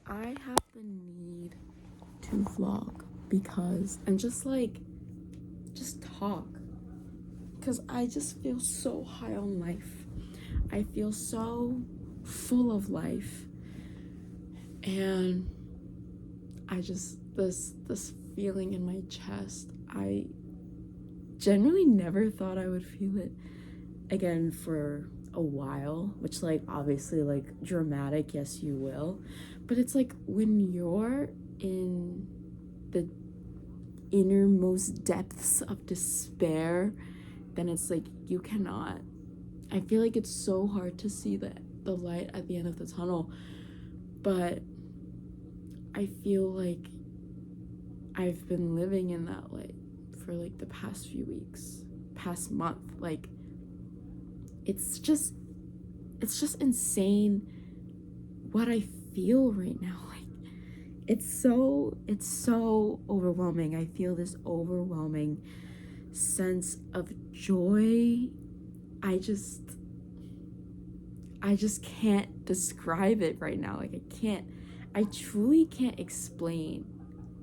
I have the need to vlog because, and just talk, because I just feel so high on life. I feel so full of life, and this feeling in my chest. I generally never thought I would feel it again for a while, which, like, obviously, like, dramatic, yes you will, but it's like when you're in the innermost depths of despair, then it's like you cannot. I feel like it's so hard to see the light at the end of the tunnel, but I feel like I've been living in that light for like the past few weeks, past month. Like, it's just insane what I feel right now. Like, it's so overwhelming. I feel this overwhelming sense of joy. I just can't describe it right now. Like, I truly can't explain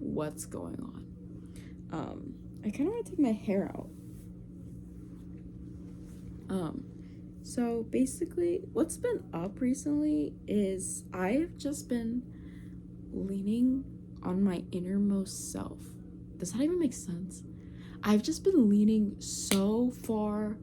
what's going on. I kind of want to take my hair out. So basically, what's been up recently is I've just been leaning on my innermost self. Does that even make sense? I've just been leaning so far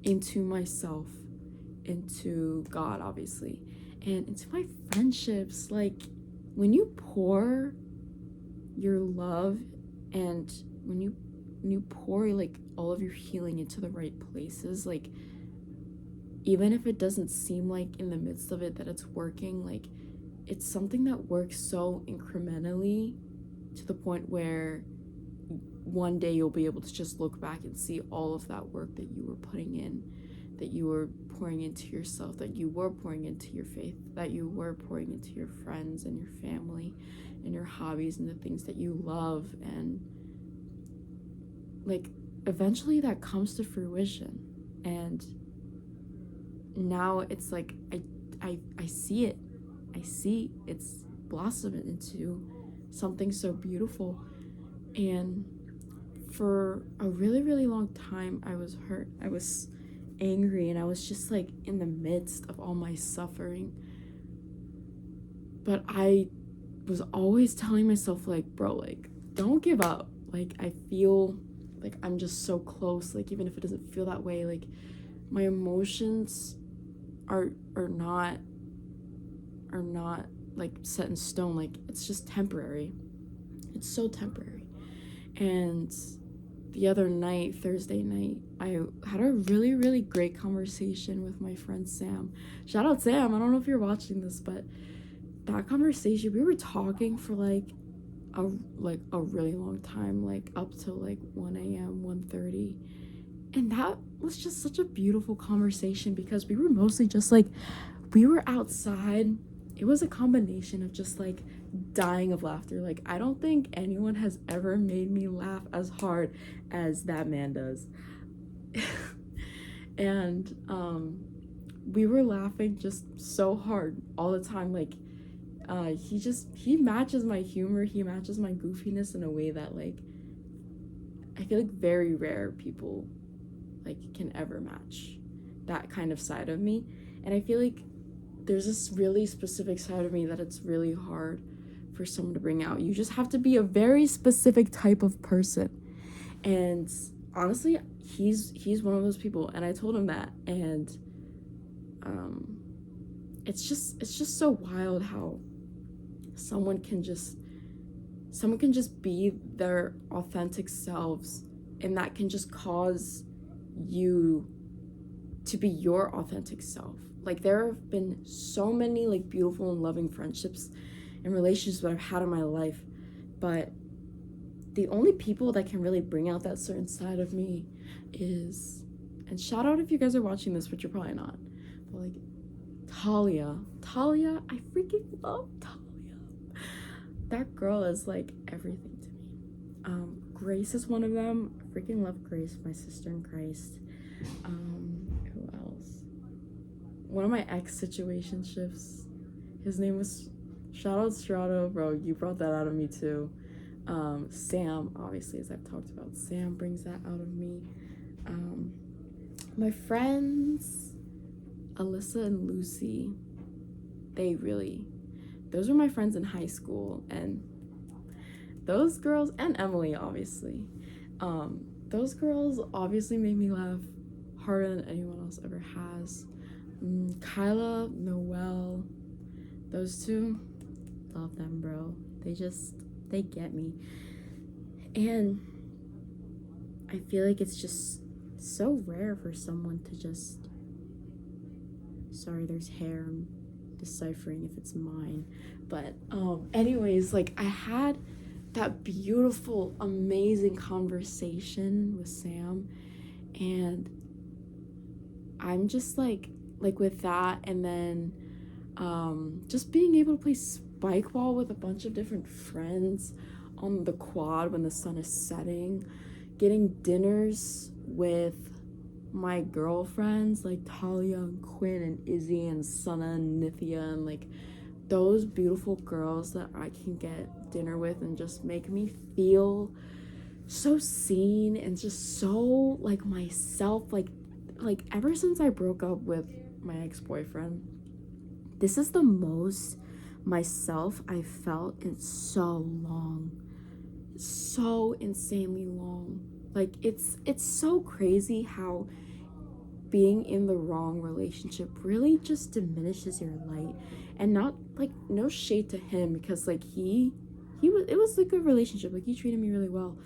into myself, into God, obviously, and into my friendships. Like, when you pour your love and when you pour like all of your healing into the right places, like, even if it doesn't seem like in the midst of it that it's working, like, it's something that works so incrementally to the point where one day you'll be able to just look back and see all of that work that you were putting in, that you were pouring into yourself, that you were pouring into your faith, that you were pouring into your friends and your family and your hobbies and the things that you love. And like, eventually that comes to fruition, and now it's like I see it. I see it's blossoming into something so beautiful. And for a really, really long time, I was hurt. I was angry, and I was just like in the midst of all my suffering. But I was always telling myself, like, bro, like, don't give up. Like, I feel like I'm just so close. Like, even if it doesn't feel that way, like, my emotions are not like set in stone. Like, it's just temporary. It's so temporary. And the other night, Thursday night, I had a really, really great conversation with my friend Sam. Shout out Sam. I don't know if you're watching this, but that conversation, we were talking for like a really long time, like up till like 1 a.m., 1:30. And that was just such a beautiful conversation because we were mostly just like, we were outside. It was a combination of just like dying of laughter. Like, I don't think anyone has ever made me laugh as hard as that man does. And we were laughing just so hard all the time. Like, he matches my humor, he matches my goofiness in a way that, like, I feel like very rare people like can ever match that kind of side of me. And I feel like there's this really specific side of me that it's really hard for someone to bring out. You just have to be a very specific type of person. And honestly, he's one of those people, and I told him that. And it's just so wild how someone can just be their authentic selves, and that can just cause you to be your authentic self. Like, there have been so many like beautiful and loving friendships and relationships that I've had in my life, but the only people that can really bring out that certain side of me is, and shout out if you guys are watching this, but you're probably not, but like Talia, I freaking love Talia. That girl is like everything to me. Grace is one of them. I freaking love Grace, my sister in Christ. Who else? One of my ex situationships, his name was Shout out Strato, bro. You brought that out of me too. Sam, obviously, as I've talked about, Sam brings that out of me. My friends, Alyssa and Lucy, those were my friends in high school, and those girls, and Emily, obviously, those girls obviously made me laugh harder than anyone else ever has. Kyla, Noelle, those two, love them, bro. They get me. And I feel like it's just so rare for someone to just, sorry, there's hair, I'm deciphering if it's mine, but anyways, like, I had that beautiful, amazing conversation with Sam, and I'm just like with that, and then just being able to play spike ball with a bunch of different friends on the quad when the sun is setting, getting dinners with my girlfriends like Talia and Quinn and Izzy and Sana and Nithya, and like those beautiful girls that I can get dinner with and just make me feel so seen and just so like myself. Like ever since I broke up with my ex-boyfriend, this is the most myself I felt in so long. So insanely long. Like it's so crazy how being in the wrong relationship really just diminishes your light. And not like, no shade to him, because like it was a good relationship, like he treated me really well,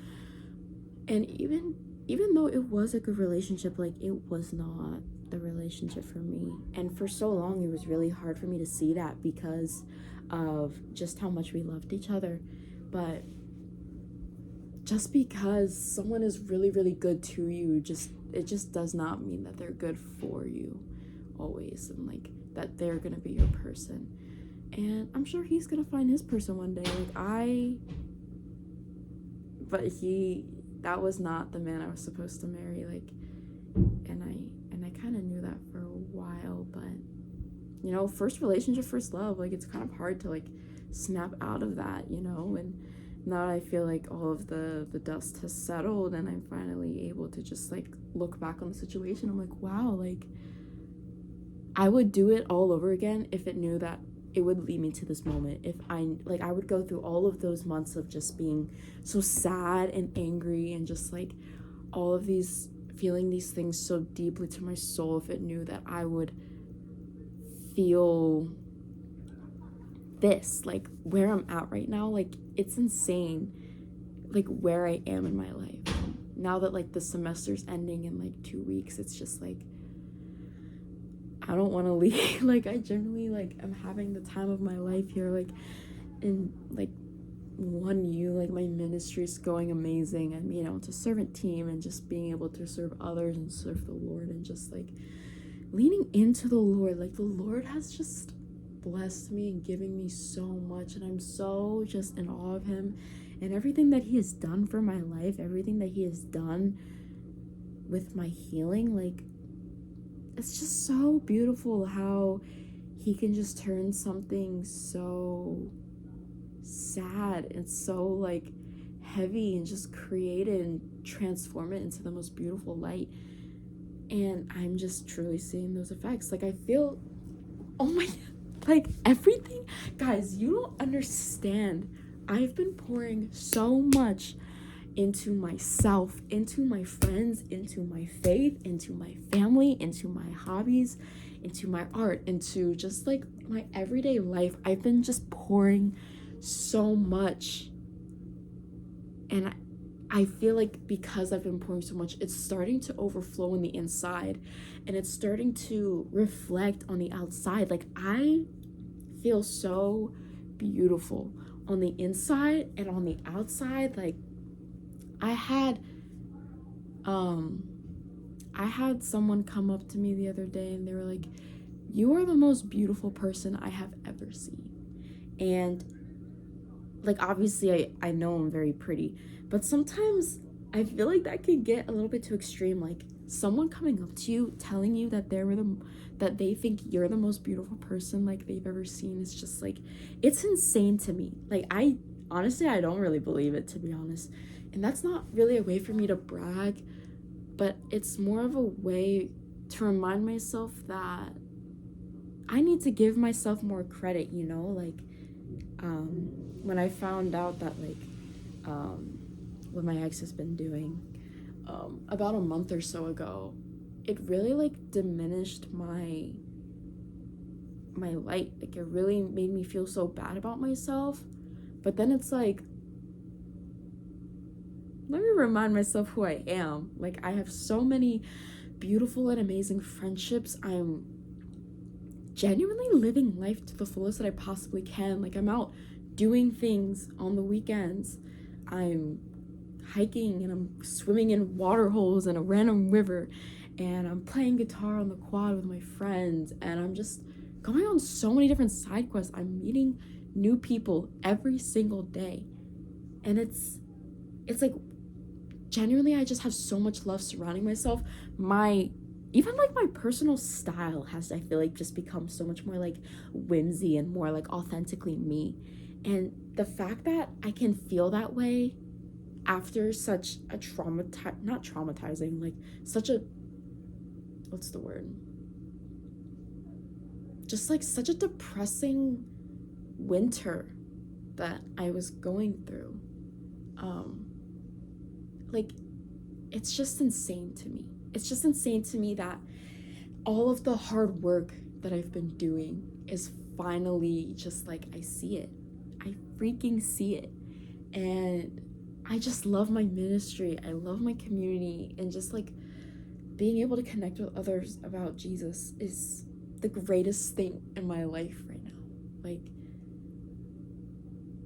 and even though it was a good relationship, like it was not the relationship for me. And for so long it was really hard for me to see that because of just how much we loved each other. But just because someone is really, really good to you, it just does not mean that they're good for you always, and like that they're gonna be your person. And I'm sure he's gonna find his person one day. But that was not the man I was supposed to marry. Like, and I kind of knew that for a while. But you know, first relationship, first love. Like, it's kind of hard to like snap out of that, you know. And now I feel like all of the dust has settled, and I'm finally able to just like look back on the situation. I'm like, wow, like I would do it all over again if it knew that it would lead me to this moment. If I would go through all of those months of just being so sad and angry and just like all of these, feeling these things so deeply to my soul, if it knew that I would feel this, like where I'm at right now. Like, it's insane, like where I am in my life now that like the semester's ending in like 2 weeks. It's just like I don't want to leave. Like, I genuinely like am having the time of my life here, like in like 1U. Like, my ministry's going amazing, and you know, it's a servant team, and just being able to serve others and serve the Lord, and just like leaning into the Lord. Like, the Lord has just blessed me and giving me so much, and I'm so just in awe of him and everything that he has done for my life, everything that he has done with my healing. Like, it's just so beautiful how he can just turn something so sad and so like heavy and just create it and transform it into the most beautiful light. And I'm just truly seeing those effects. Like, I feel, oh my, like everything, guys, you don't understand. I've been pouring so much into myself, into my friends, into my faith, into my family, into my hobbies, into my art, into just like my everyday life. I've been just pouring so much, and I feel like because I've been pouring so much, it's starting to overflow on the inside, and it's starting to reflect on the outside. Like, I feel so beautiful on the inside and on the outside. Like, I had someone come up to me the other day, and they were like, "You are the most beautiful person I have ever seen." And like, obviously I know I'm very pretty, but sometimes I feel like that can get a little bit too extreme. Like, someone coming up to you telling you that that they think you're the most beautiful person like they've ever seen is just like, it's insane to me. Like, I honestly, I don't really believe it, to be honest. And that's not really a way for me to brag, but it's more of a way to remind myself that I need to give myself more credit, you know? Like, when I found out that, like, what my ex has been doing, about a month or so ago, it really, like, diminished my light. Like, it really made me feel so bad about myself. But then it's like, let me remind myself who I am. Like, I have so many beautiful and amazing friendships. I'm genuinely living life to the fullest that I possibly can. Like, I'm out doing things on the weekends. I'm hiking and I'm swimming in water holes in a random river, and I'm playing guitar on the quad with my friends, and I'm just going on so many different side quests. I'm meeting new people every single day, and it's like, genuinely, I just have so much love surrounding myself. Even like my personal style has, I feel like, just become so much more like whimsy and more like authentically me. And the fact that I can feel that way after such a not traumatizing, like such a, what's the word? Just like such a depressing winter that I was going through. Like, it's just insane to me. It's just insane to me that all of the hard work that I've been doing is finally just like, I see it. I freaking see it. And I just love my ministry. I love my community. And just like being able to connect with others about Jesus is the greatest thing in my life right now. Like,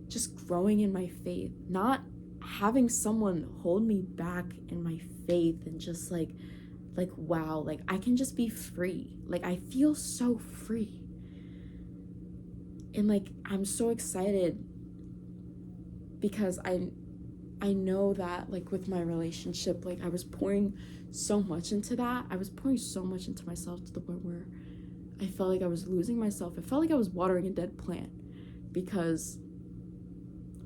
just growing in my faith, not having someone hold me back in my faith, and just like wow, like I can just be free. Like, I feel so free. And like, I'm so excited because I know that, like, with my relationship, like, I was pouring so much into that. I was pouring so much into myself to the point where I felt like I was losing myself. I felt like I was watering a dead plant because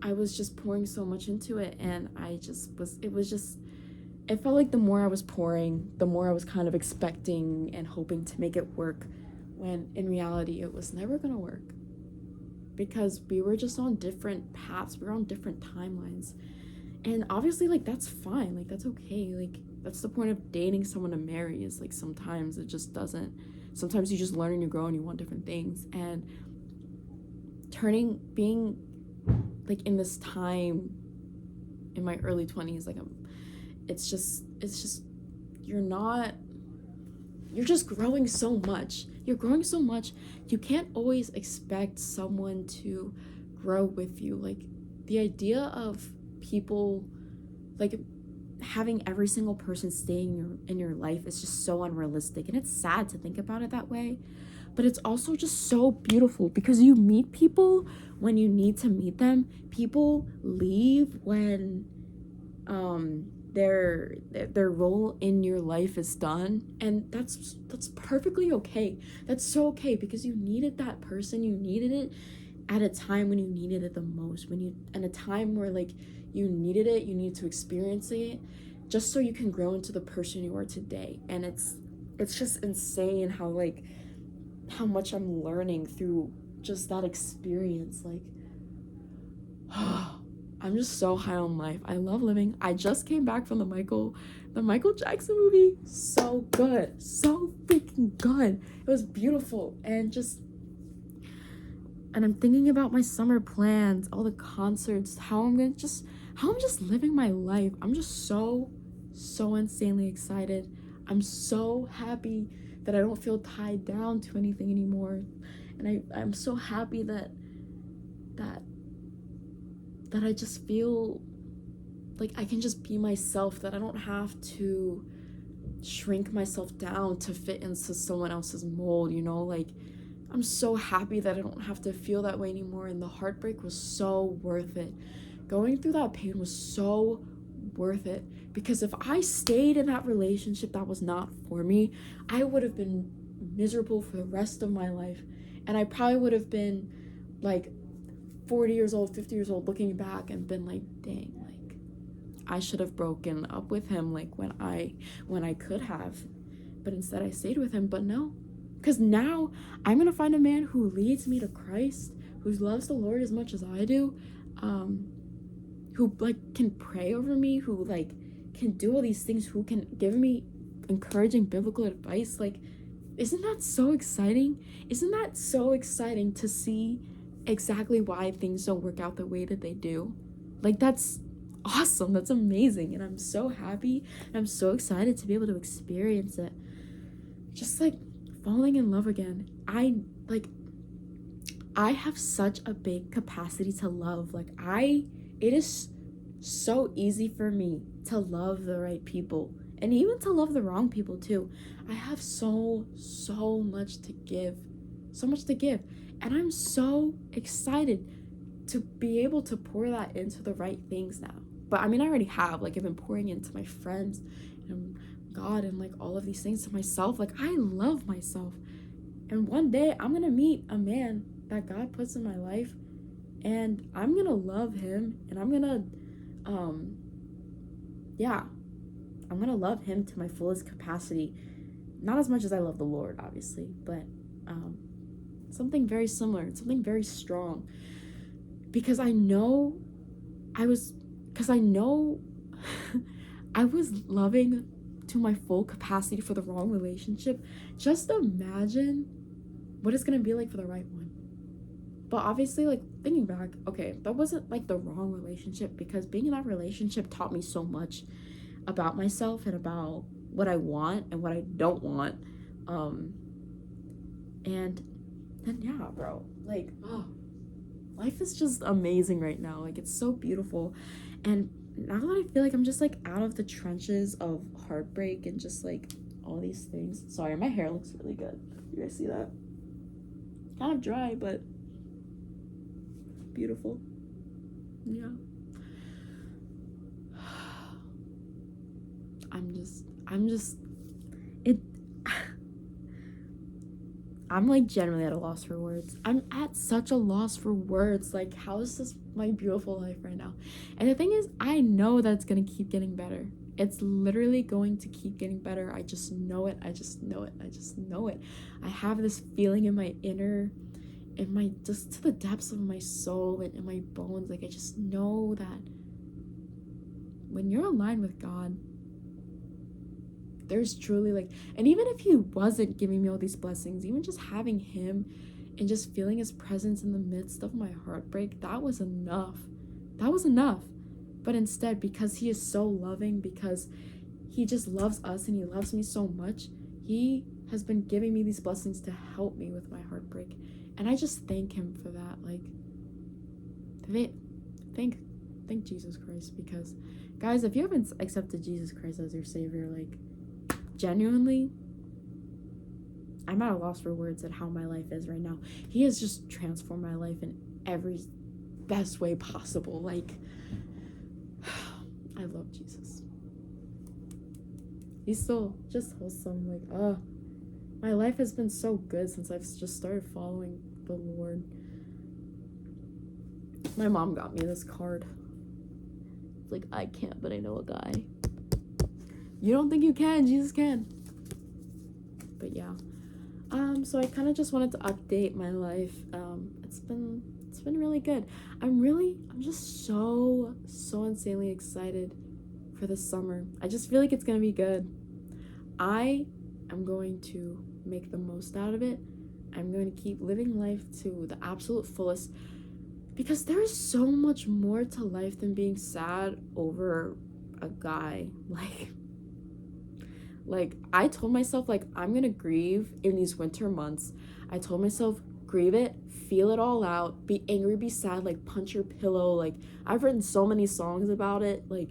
I was just pouring so much into it, and it felt like the more I was pouring, the more I was kind of expecting and hoping to make it work, when in reality it was never gonna work, because we were just on different paths, we were on different timelines. And obviously, like, that's fine, like, that's okay. Like, that's the point of dating someone to marry, is like, sometimes it just doesn't, sometimes you just learn and you grow and you want different things. And being like in this time in my early 20s, like, it's just you're just growing so much. You're growing so much. You can't always expect someone to grow with you. Like, the idea of people, like, having every single person staying in your life is just so unrealistic, and it's sad to think about it that way. But it's also just so beautiful, because you meet people when you need to meet them. People leave when their role in your life is done, and that's perfectly okay. That's so okay, because you needed that person. You needed it at a time when you needed it the most, at a time where, like, you needed it, you needed to experience it, just so you can grow into the person you are today. And it's just insane how much I'm learning through just that experience. Like, I'm just so high on life. I love living. I just came back from the Michael Jackson movie. So good. So freaking good. It was beautiful. And I'm thinking about my summer plans, all the concerts, how I'm just living my life. I'm just so insanely excited. I'm so happy that I don't feel tied down to anything anymore. And I'm so happy that I just feel like I can just be myself, that I don't have to shrink myself down to fit into someone else's mold, you know? Like, I'm so happy that I don't have to feel that way anymore, and the heartbreak was so worth it. Going through that pain was so worth it. Because if I stayed in that relationship that was not for me, I would have been miserable for the rest of my life. And I probably would have been like 40 years old, 50 years old, looking back and been like, dang, like I should have broken up with him like when I could have. But instead I stayed with him. But no, because now I'm gonna find a man who leads me to Christ, who loves the Lord as much as I do, who like can pray over me, who like can do all these things, who can give me encouraging biblical advice. Like, isn't that so exciting? Isn't that so exciting to see exactly why things don't work out the way that they do? Like, that's awesome. That's amazing. And I'm so happy. And I'm so excited to be able to experience it. Just like falling in love again. I have such a big capacity to love. Like, it is so easy for me to love the right people and even to love the wrong people too. I have so much to give. So much to give. And I'm so excited to be able to pour that into the right things now. But I mean, I already have. Like, I've been pouring into my friends and God and like all of these things to myself. Like, I love myself. And one day I'm gonna meet a man that God puts in my life, and I'm gonna love him, and I'm gonna I'm gonna love him to my fullest capacity. Not as much as I love the Lord, obviously, but something very similar, something very strong. Because I know I was loving to my full capacity for the wrong relationship. Just imagine what it's gonna be like for the right one. But obviously, like, thinking back, okay, that wasn't like the wrong relationship, because being in that relationship taught me so much about myself and about what I want and what I don't want. And then yeah, bro, like, oh, life is just amazing right now. Like, it's so beautiful. And now that I feel like I'm just like out of the trenches of heartbreak and just like all these things. Sorry, my hair looks really good. You guys see that? Kind of dry, but beautiful. Yeah. I'm like genuinely at a loss for words. I'm at such a loss for words. Like, how is this my beautiful life right now? And the thing is, I know that it's gonna keep getting better. It's literally going to keep getting better. I just know it. I just know it. I have this feeling in my just to the depths of my soul and in my bones. Like, I just know that when you're aligned with God, there's truly like, and even if he wasn't giving me all these blessings, even just having him and just feeling his presence in the midst of my heartbreak, that was enough. But instead, because he is so loving, because he just loves us and he loves me so much, he has been giving me these blessings to help me with my heartbreak. And I just thank him for that. Like, thank Jesus Christ. Because, guys, if you haven't accepted Jesus Christ as your savior, like, genuinely, I'm at a loss for words at how my life is right now. He has just transformed my life in every best way possible. Like, I love Jesus. He's so just wholesome. Like, my life has been so good since I've just started following the Lord. My mom got me this card. It's like, I can't, but I know a guy. You don't think you can, Jesus can. But yeah. So I kind of just wanted to update my life. It's been really good. I'm just so insanely excited for the summer. I just feel like it's gonna be good. I am going to make the most out of it. I'm going to keep living life to the absolute fullest, because there is so much more to life than being sad over a guy. Like, I told myself, like, I'm gonna grieve in these winter months. I told myself, grieve it, feel it all out, be angry, be sad, like, punch your pillow. Like, I've written so many songs about it. Like,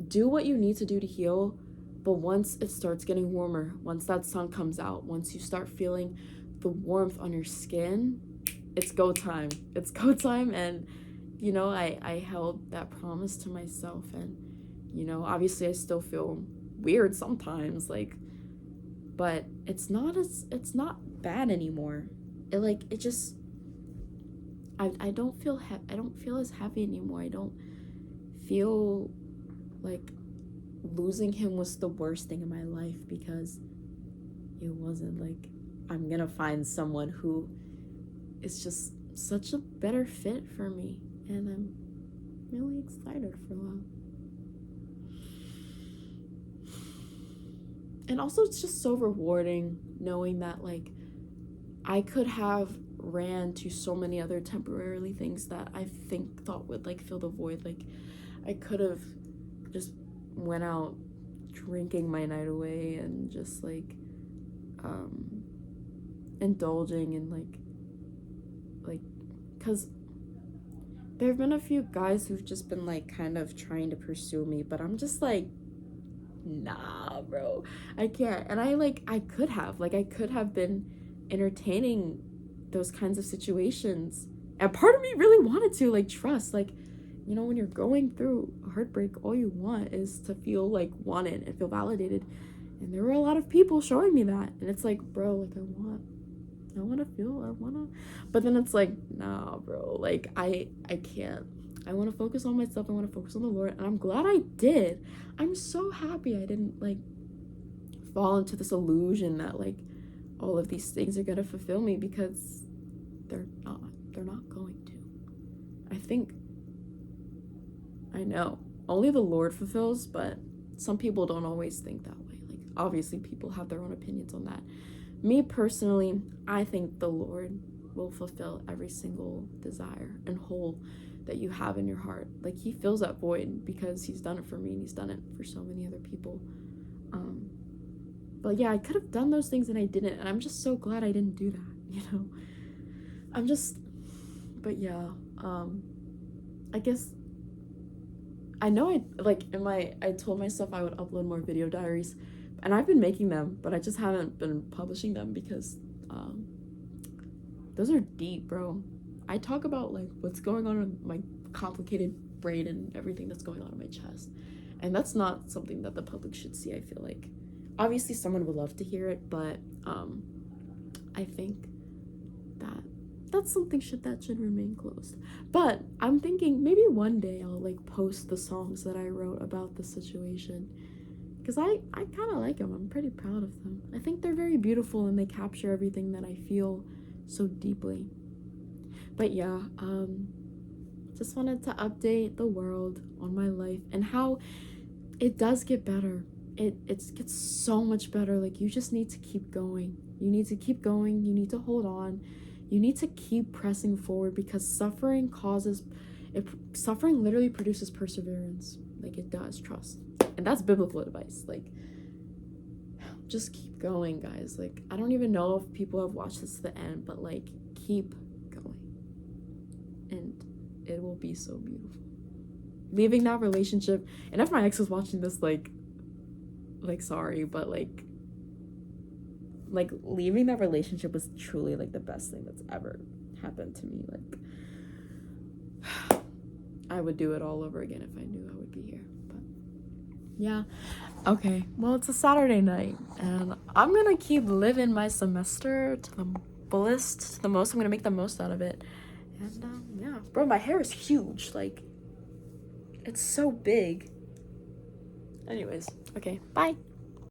do what you need to do to heal. But once it starts getting warmer, once that sun comes out, once you start feeling the warmth on your skin, it's go time. And, you know, I held that promise to myself, and You know, obviously I still feel weird sometimes, like, but it's not bad anymore. It just, I don't feel I don't feel as heavy anymore. I don't feel like losing him was the worst thing in my life, because it wasn't. Like, I'm gonna find someone who is just such a better fit for me, and I'm really excited for that. And also, it's just so rewarding knowing that, like, I could have ran to so many other temporarily things that I thought would, like, fill the void. Like, I could have just went out drinking my night away and just, like, indulging in, like, because there have been a few guys who've just been, like, kind of trying to pursue me, but I'm just like, nah, bro, I can't. And I could have been entertaining those kinds of situations, and part of me really wanted to, like, trust, like, you know, when you're going through a heartbreak, all you want is to feel, like, wanted and feel validated, and there were a lot of people showing me that, and it's like, bro, like, I want to, but then it's like, nah, bro, like, I can't. I want to focus on myself. I want to focus on the Lord, and I'm glad I did. I'm so happy I didn't, like, fall into this illusion that, like, all of these things are gonna fulfill me, because they're not going to. I know only the Lord fulfills, but some people don't always think that way. Like, obviously people have their own opinions on that. Me personally, I think the Lord will fulfill every single desire and hole that you have in your heart. Like, he fills that void, because he's done it for me, and he's done it for so many other people. But yeah, I could have done those things and I didn't, and I'm just so glad I didn't do that, you know. But yeah, I guess I know I told myself I would upload more video diaries, and I've been making them, but I just haven't been publishing them, because those are deep, bro. I talk about, like, what's going on in my complicated brain and everything that's going on in my chest, and that's not something that the public should see. I feel like obviously someone would love to hear it, but I think that's something that should remain closed. But I'm thinking maybe one day I'll, like, post the songs that I wrote about the situation, because I kind of like them. I'm pretty proud of them. I think they're very beautiful, and they capture everything that I feel so deeply. But yeah, just wanted to update the world on my life and how it does get better. It gets so much better. Like, you just need to keep going. You need to keep going. You need to hold on. You need to keep pressing forward, because suffering literally produces perseverance. Like, it does, trust. And that's biblical advice. Like, just keep going, guys. Like, I don't even know if people have watched this to the end, but, like, keep going. And it will be so beautiful. Leaving that relationship, and if my ex was watching this, like sorry, but like leaving that relationship was truly, like, the best thing that's ever happened to me. Like, I would do it all over again if I knew I would be here. But yeah, okay, well, it's a Saturday night, and I'm gonna keep living my semester to the fullest, to the most. I'm gonna make the most out of it. And yeah, bro, my hair is huge. Like, it's so big. Anyways, okay, bye.